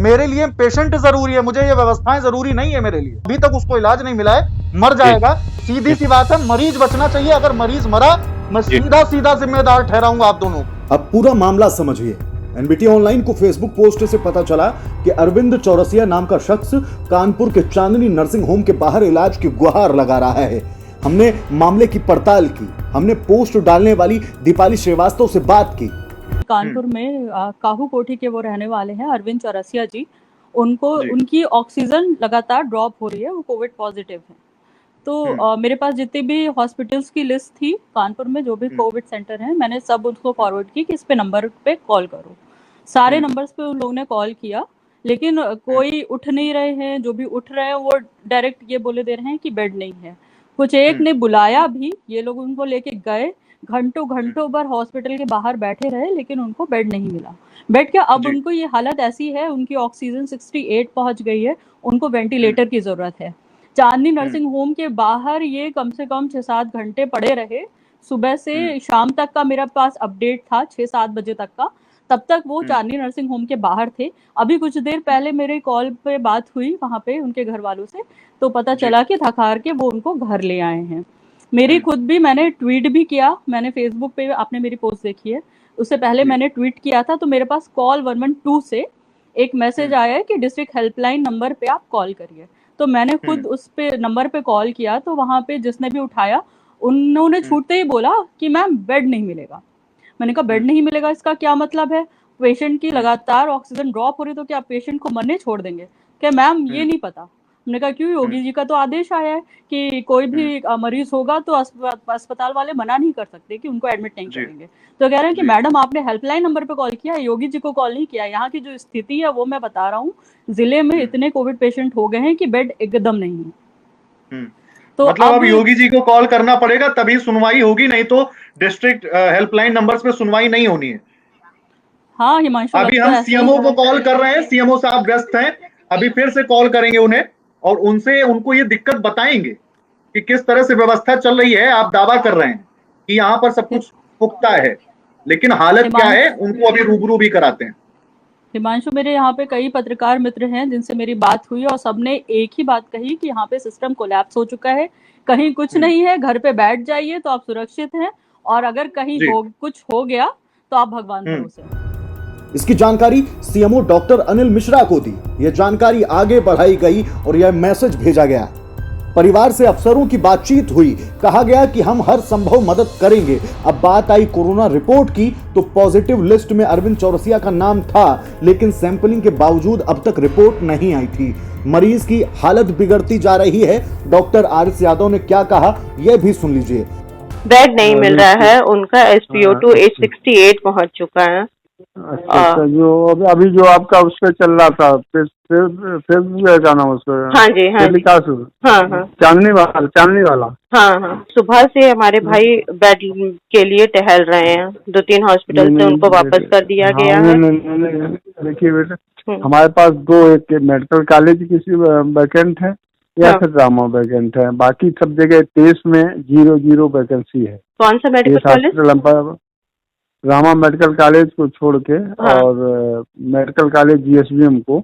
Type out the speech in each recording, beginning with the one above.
मेरे लिए पेशेंट जरूरी है, मुझे ये व्यवस्थाएं जरूरी नहीं है मेरे लिए। अभी तक उसको इलाज नहीं मिला है, मर जाएगा। सीधी सी बात है, मरीज बचना चाहिए। अगर मरीज मरा, मैं सीधा सीधा जिम्मेदार ठहराऊंगा आप दोनों को। अब पूरा मामला समझिए। एनबीटी ऑनलाइन को फेसबुक पोस्ट से पता चला कि अरविंद चौरसिया नाम का शख्स कानपुर के चांदनी नर्सिंग होम के बाहर इलाज की गुहार लगा रहा है। हमने मामले की पड़ताल की, हमने पोस्ट डालने वाली दीपाली श्रीवास्तव से बात की। कानपुर में काहू कोठी के वो रहने वाले हैं अरविंद चौरसिया जी। उनकी ऑक्सीजन लगातार ड्रॉप हो रही है, वो कोविड पॉजिटिव है। तो मेरे पास जितने भी हॉस्पिटल्स की लिस्ट थी कानपुर में, जो भी कोविड सेंटर हैं, मैंने सब उनको फॉरवर्ड की कि इस पे नंबर पे कॉल करो। सारे नंबर्स पे उन लोगों ने कॉल किया, लेकिन कोई उठ नहीं रहे हैं। जो भी उठ रहे हैं वो डायरेक्ट ये बोले दे रहे हैं कि बेड नहीं है। कुछ एक ने बुलाया भी, ये लोग उनको लेके गए, घंटों घंटों भर हॉस्पिटल के बाहर बैठे रहे, लेकिन उनको बेड नहीं मिला। बेड क्या, अब उनको ये हालत ऐसी है, उनकी ऑक्सीजन 68 पहुंच गई है, उनको वेंटिलेटर की जरूरत है। चांदनी नर्सिंग होम के बाहर ये कम से कम 6-7 घंटे पड़े रहे। सुबह से शाम तक का मेरे पास अपडेट था, 6-7 बजे तक का। तब तक वो चांदनी नर्सिंग होम के बाहर थे। अभी कुछ देर पहले मेरे कॉल पे बात हुई वहां पे उनके घर वालों से, तो पता चला कि थक हार के वो उनको घर ले आए हैं। मेरी खुद भी, मैंने ट्वीट भी किया, मैंने फेसबुक पे, आपने मेरी पोस्ट देखी है, उससे पहले मैंने ट्वीट किया था। तो मेरे पास कॉल 112 से एक मैसेज आया है कि डिस्ट्रिक्ट हेल्पलाइन नंबर पे आप कॉल करिए। तो मैंने खुद उस पे नंबर पे कॉल किया, तो वहां पे जिसने भी उठाया उन्होंने छूटते ही बोला कि मैम बेड नहीं मिलेगा। मैंने कहा बेड नहीं मिलेगा, इसका क्या मतलब है? पेशेंट की लगातार ऑक्सीजन ड्रॉप हो रही, तो क्या आप पेशेंट को मरने छोड़ देंगे? क्या मैम ये नहीं पता? हमने कहा क्यों, योगी जी का तो आदेश आया है कि कोई भी मरीज होगा तो अस्पताल वाले मना नहीं कर सकते कि उनको एडमिट नहीं करेंगे। तो कह रहे हैं कि मैडम आपने हेल्पलाइन नंबर पे कॉल किया है, योगी जी को कॉल नहीं किया। यहाँ की जो स्थिति है वो मैं बता रहा हूँ, जिले में इतने कोविड पेशेंट हो गए हैं कि बेड एकदम नहीं है। तो मतलब अब योगी जी को कॉल करना पड़ेगा तभी सुनवाई होगी, नहीं तो डिस्ट्रिक्ट हेल्पलाइन नंबर्स पे सुनवाई नहीं होनी है। हाँ हिमांशु, अभी हम सीएमओ को कॉल कर रहे हैं, सीएमओ साहब व्यस्त हैं, अभी फिर से कॉल करेंगे उन्हें और उनको ये दिक्कत बताएंगे कि किस तरह से व्यवस्था चल रही है। आप दावा कर रहे हैं कि यहाँ पर सब कुछ पुख्ता है, लेकिन हालत क्या है उनको अभी रूबरू भी कराते हैं। हिमांशु, मेरे यहाँ पे कई पत्रकार मित्र हैं जिनसे मेरी बात हुई और सबने एक ही बात कही कि यहाँ पे सिस्टम कोलैप्स हो चुका है, कहीं कुछ नहीं है, घर पे बैठ जाइए तो आप सुरक्षित हैं, और अगर कहीं कुछ हो गया तो आप भगवान भरोसे। इसकी जानकारी सीएमओ डॉक्टर अनिल मिश्रा को दी। यह जानकारी आगे बढ़ाई गई और यह मैसेज भेजा गया। परिवार से अफसरों की बातचीत हुई, कहा गया कि हम हर संभव मदद करेंगे। अब बात आई कोरोना रिपोर्ट की, तो पॉजिटिव लिस्ट में अरविंद चौरसिया का नाम था, लेकिन सैंपलिंग के बावजूद अब तक रिपोर्ट नहीं आई थी। मरीज की हालत बिगड़ती जा रही है। डॉक्टर आरिस यादव ने क्या कहा, यह भी सुन लीजिए। बेड नहीं मिल रहा है, उनका SpO2 868 पहुंच चुका है। अच्छा, जो अभी जो आपका उस पर चल रहा था, फिर का नाम उस पर, हाँ जी, हाँ हाँ, चांदनी वाला, हाँ, सुबह से हमारे भाई बेड के लिए टहल रहे हैं, 2-3 हॉस्पिटल से उनको वापस कर दिया गया है। देखिए बेटा, हमारे पास 2, एक मेडिकल कॉलेज किसी वैकेंट है या फिर रामा वैकेंट है, बाकी सब जगह 23 में 0 वैकेंसी है। कौन सा medical college? Rama medical college को छोड़ के, और मेडिकल कॉलेज GSVM को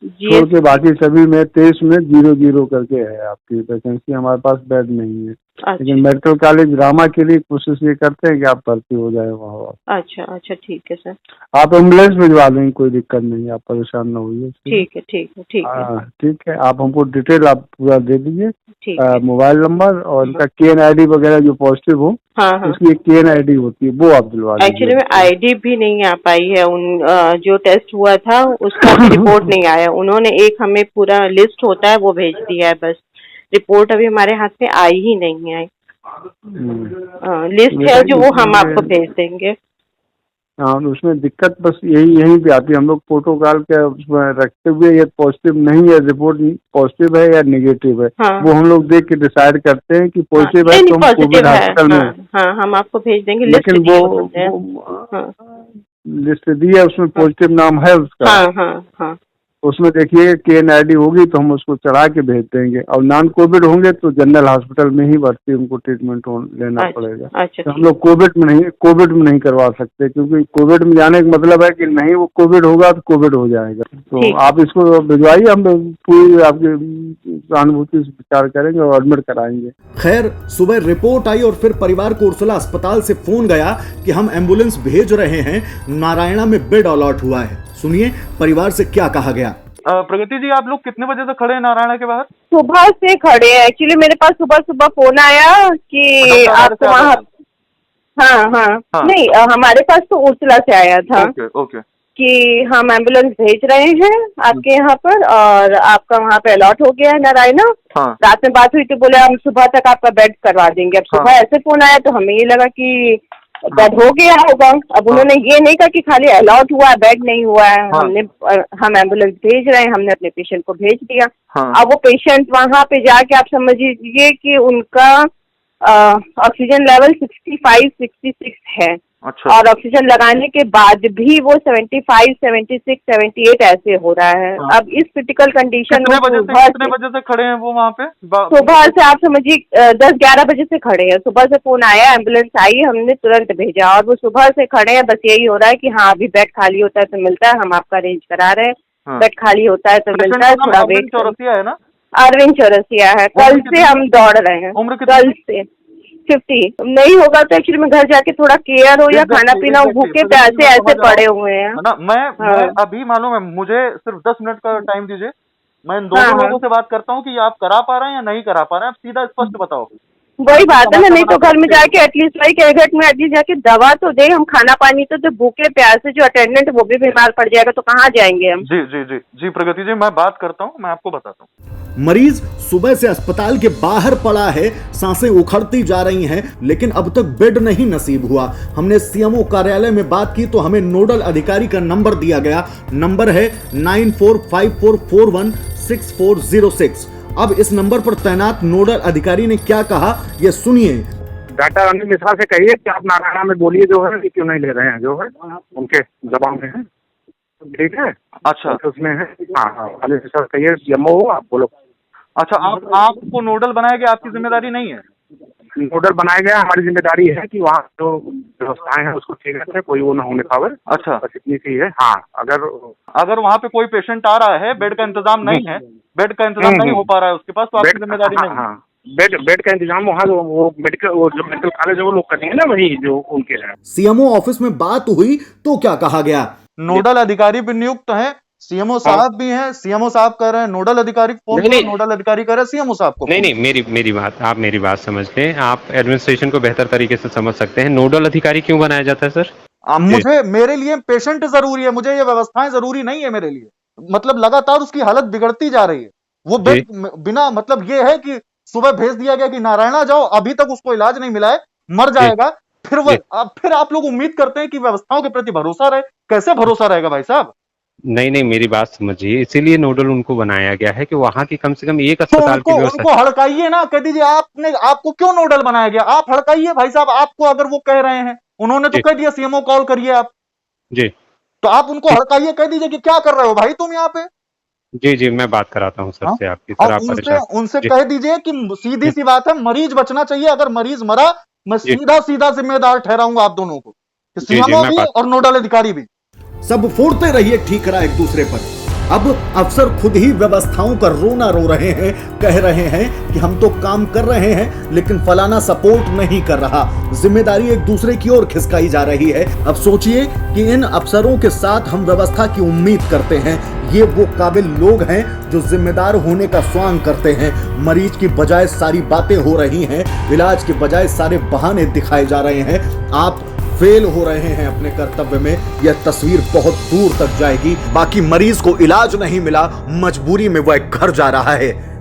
छोड़ के बाकी सभी में 23 में 0 करके है आपकी वैकेंसी। हमारे पास बेड नहीं है। लेकिन मेडिकल कॉलेज रामा के लिए कोशिश ये करते हैं कि आप भर्ती हो जाए वहाँ। अच्छा, ठीक है सर। आप एम्बुलेंस भिजवा देंगे, कोई दिक्कत नहीं, आप परेशान न होइए। ठीक है, आप हमको डिटेल आप पूरा दे दीजिए, मोबाइल नंबर और उनका KN-ID वगैरह जो पॉजिटिव हो, उसकी एक KN-ID होती है, वो आप दिलवा दीजिए। एक्चुअली में ID भी नहीं आ पाई है, जो टेस्ट हुआ था उसका रिपोर्ट नहीं आया। उन्होंने एक हमें पूरा लिस्ट होता है वो भेज दिया है, बस रिपोर्ट अभी हमारे हाथ में आई ही नहीं है। लिस्ट है जो वो हम आपको भेज देंगे। हाँ, उसमें दिक्कत बस यही पे आती है। हम लोग प्रोटोकॉल के उसमें रखते हुए ये पॉजिटिव नहीं है, रिपोर्ट पॉजिटिव है या नेगेटिव है, वो हम लोग देख के डिसाइड करते हैं कि पॉजिटिव है तो हम कोविड हॉस्पिटल में, हम आपको भेज देंगे। लेकिन वो लिस्ट दी है, उसमें पॉजिटिव नाम है उसका। उसमें देखिए KNID होगी तो हम उसको चढ़ा के भेज देंगे, और नॉन कोविड होंगे तो जनरल हॉस्पिटल में ही भर्ती उनको ट्रीटमेंट लेना पड़ेगा। अच्छा, तो हम लोग कोविड में नहीं करवा सकते, क्योंकि कोविड में जाने का मतलब है कि नहीं वो कोविड होगा तो कोविड हो जाएगा। तो आप इसको भिजवाइए, हम पूरी आपकी सहानुभूति से विचार करेंगे और एडमिट कराएंगे। खैर, सुबह रिपोर्ट आई और फिर परिवार को उर्सुला अस्पताल से फोन गया कि हम एम्बुलेंस भेज रहे हैं, नारायणा में बेड अलॉट हुआ है। सुनिए परिवार से क्या कहा गया। प्रगति जी, आप लोग कितने बजे से खड़े हैं नारायणा के बाहर? सुबह से खड़े हैं। एक्चुअली मेरे पास सुबह फोन आया कि आपको वहाँ, हाँ, नहीं हमारे पास तो उर्सुला से आया था। ओके। कि हम एम्बुलेंस भेज रहे हैं आपके यहाँ पर और आपका वहाँ पे अलॉट हो गया है नारायणा। रात में बात हुई तो बोले हम सुबह तक आपका बेड करवा देंगे। अब सुबह ऐसे फोन आया तो हमें ये लगा कि बेड हो गया होगा। अब उन्होंने ये नहीं कहा कि खाली अलॉट हुआ है, बेड नहीं हुआ है। हम एम्बुलेंस भेज रहे हैं, हमने अपने पेशेंट को भेज दिया। अब वो पेशेंट वहाँ पे जाके आप समझिए कि उनका ऑक्सीजन लेवल 65-66 है। अच्छा। और ऑक्सीजन लगाने के बाद भी वो 75, 76, 78 ऐसे हो रहा है। अब इस क्रिटिकल कंडीशन में कितने बजे से खड़े हैं वो वहाँ पे? सुबह से आप समझिए 10-11 बजे से खड़े हैं। सुबह से फोन आया, एम्बुलेंस आई, हमने तुरंत भेजा और वो सुबह से खड़े हैं। बस यही हो रहा है कि हाँ अभी बेड खाली होता है तो मिलता है, हम आपका अरेंज करा रहे हैं। बेड खाली होता है तो मिलता है, थोड़ा वेट। चौरसिया है ना? अरविंद चौरसिया है। कल से हम दौड़ रहे हैं, कल से 50 नहीं होगा तो एक्चुअली मैं घर जाके थोड़ा केयर हो या खाना पीना, भूखे प्यासे ऐसे पड़े हुए हैं ना। मैं अभी मालूम है, मुझे सिर्फ 10 मिनट का टाइम दीजिए। मैं इन दोनों लोगों से बात करता हूँ कि आप करा पा रहे हैं या नहीं करा पा रहे हैं। आप सीधा स्पष्ट बताओ। वही बात है ना, नहीं तो घर में जाके एटलीस्ट वही कैगट में एटलीस्ट जाके दवा तो दे। हम खाना पानी तो भूखे प्यासे, जो अटेंडेंट वो भी बीमार पड़ जाएगा तो कहाँ जाएंगे हम। जी प्रगति जी, मैं बात करता हूँ, मैं आपको बताता हूँ। मरीज सुबह से अस्पताल के बाहर पड़ा है, सांसें उखड़ती जा रही हैं, लेकिन अब तक बेड नहीं नसीब हुआ। हमने सीएमओ कार्यालय में बात की तो हमें नोडल अधिकारी का नंबर दिया गया। नंबर है 9454416406। अब इस नंबर पर तैनात नोडल अधिकारी ने क्या कहा, ये सुनिए। डॉक्टर अनिल मिश्रा से कहिए कि आप नारायणा में बोलिए जो है कि क्यों नहीं ले रहे हैं, जो है उनके जबान में है। ठीक है, अच्छा उसमें है। हाँ, अनिल मिश्रा से कहिए, सीएमओ हो आप, बोलो। अच्छा, आपको नोडल बनाया गया, आपकी जिम्मेदारी नहीं है? नोडल बनाया गया, हमारी जिम्मेदारी है कि वहाँ जो व्यवस्थाएं हैं उसको ठीक रखें, कोई वो ना होने पावे। अच्छा, बस इतनी सी है। हाँ, अगर वहाँ पे कोई पेशेंट आ रहा है, बेड का इंतजाम नहीं है, बेड का इंतजाम नहीं हो पा रहा है उसके पास, तो आपकी जिम्मेदारी नहीं है? हाँ, बेड का इंतजाम वहाँ वो मेडिकल कॉलेज वो लोग करेंगे ना, वही जो उनके है। सीएमओ ऑफिस में बात हुई तो क्या कहा गया। नोडल अधिकारी भी नियुक्त है, सीएमओ साहब भी हैं। सीएमओ साहब कह रहे हैं नोडल अधिकारी फोन करो, नोडल अधिकारी कह रहे हैं सीएमओ साहब को। नहीं, मेरी बात आप मेरी बात समझ लें। आप एडमिनिस्ट्रेशन को बेहतर तरीके से समझ सकते हैं। नोडल अधिकारी क्यों बनाया जाता है सर? मुझे, मेरे लिए पेशेंट जरूरी है, मुझे ये व्यवस्थाएं जरूरी नहीं है मेरे लिए। मतलब लगातार उसकी हालत बिगड़ती जा रही है। वो बिना मतलब ये है कि सुबह भेज दिया गया कि नारायणा जाओ, अभी तक उसको इलाज नहीं मिला है, मर जाएगा। फिर आप लोग उम्मीद करते हैं कि व्यवस्थाओं के प्रति भरोसा रहे। कैसे भरोसा रहेगा भाई साहब? नहीं, मेरी बात समझिए। इसीलिए नोडल उनको बनाया गया है कि वहाँ की कम से कम एक अस्पताल की व्यवस्था। उनको हड़काइए ना, कह दीजिए आपको क्यों नोडल बनाया गया, आप हड़काइए भाई साहब। आपको अगर वो कह रहे हैं, उन्होंने तो कह दिया सीएमओ कॉल करिए आप जी, तो आप उनको हड़काइए, कह दीजिए कि क्या कर रहे हो भाई तुम यहाँ पे। जी, मैं बात कराता हूँ सर से आपकी। सर उनसे कह दीजिए कि सीधी सी बात है, मरीज बचना चाहिए। अगर मरीज मरा, मैं सीधा जिम्मेदार ठहराऊंगा आप दोनों को, सीएमओ भी और नोडल अधिकारी भी। सब फोड़ते रहिए ठीकरा एक दूसरे पर। अब अफसर खुद ही व्यवस्थाओं का रोना रो रहे हैं, कह रहे हैं कि हम तो काम कर रहे हैं लेकिन फलाना सपोर्ट नहीं कर रहा। जिम्मेदारी एक दूसरे की ओर खिसकाई जा रही है। अब सोचिए कि इन अफसरों के साथ हम व्यवस्था की उम्मीद करते हैं। ये वो काबिल लोग हैं जो जिम्मेदार होने का स्वांग करते हैं। मरीज की बजाय सारी बातें हो रही हैं, इलाज के बजाय सारे बहाने दिखाए जा रहे हैं। आप फेल हो रहे हैं अपने कर्तव्य में। यह तस्वीर बहुत दूर तक जाएगी। बाकी मरीज को इलाज नहीं मिला, मजबूरी में वह घर जा रहा है।